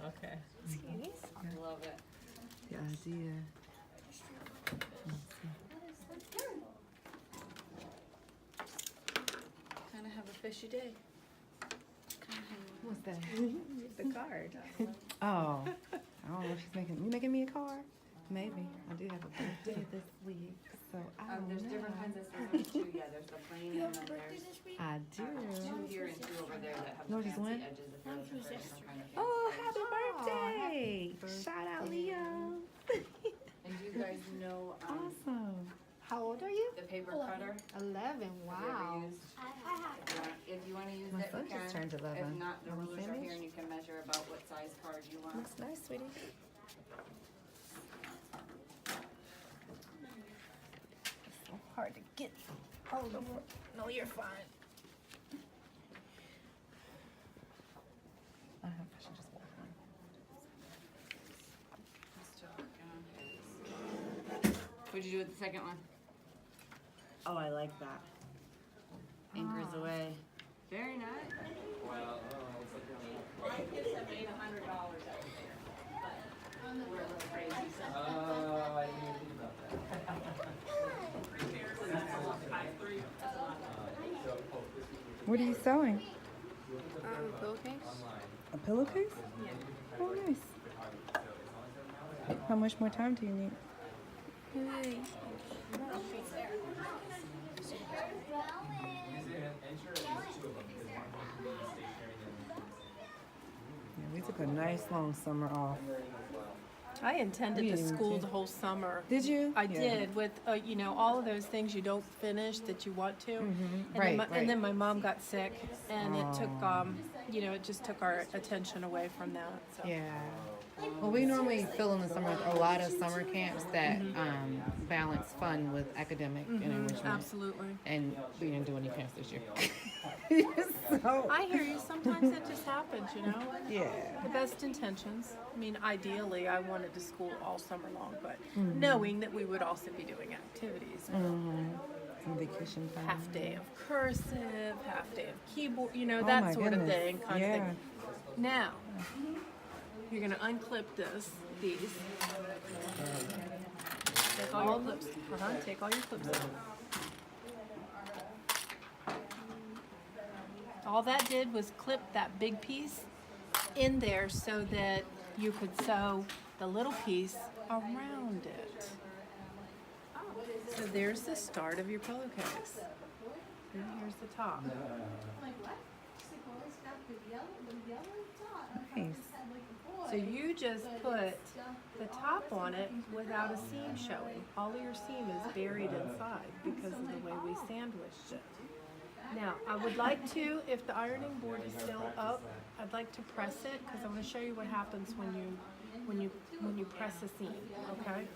Okay. I love it. The idea. Kind of have a fishy day. What's that? The card. Oh, I don't know if she's making me a card. Maybe. I do have a birthday this week, so I don't There's know. different kinds of ceremonies too. Yeah, there's the plain and then there's I do. two here and two over there that have Know the what she's fancy when? edges if you're looking for different kind of fancy Oh, edges. happy birthday! Shout out Leo. And do you guys know Awesome. How old are you? the paper cutter? 11. Have you Wow. ever used? If you want to use My it, son you just can. turned 11. If not, the You wanna rulers are finish? here and you can measure about what size card you want. Looks nice, sweetie. So hard to get hold of. No, you're fine. I hope I should just walk on. Still working on his. What'd you do with the second one? Oh, I like that. Anchors away. Very nice. Well, I guess I made $100 out of it. But we're a little crazy, so. I didn't even think about that. What are you sewing? Pillowcase? A pillowcase? Yeah. Oh, nice. How much more time do you need? Hey. Yeah, we took a nice long summer off. I intended We to didn't school too. the whole summer. Did you? I Yeah. did with you know, all of those things you don't finish that you want to. And Right, and then my mom got sick, and it took you know, it just took our attention away from that. So. Yeah. Well, we normally fill in the summer with a lot of summer camps that balance fun with academic and enrichment. Absolutely. And we didn't do any camps this year. So, I hear you. Sometimes it just happens, you know. yeah. The best intentions. I mean, ideally, I wanted to school all summer long, but knowing that we would also be doing activities. Some vacation time. Half day of cursive, half day of keyboard, you know, Oh that my sort of goodness. thing. Kind of Yeah. thing. Now, you're going to unclip these. Take all your clips. Take all your clips out. All that did was clip that big piece in there so that you could sew the little piece around it. So there's the start of your pillowcase. And here's the top. Nice. So you just put the top on it without a seam showing. All of your seam is buried inside because of the way we sandwiched it. Now, I would like to, if the ironing board is still up, I'd like to press it because I want to show you what happens when you press a seam, okay?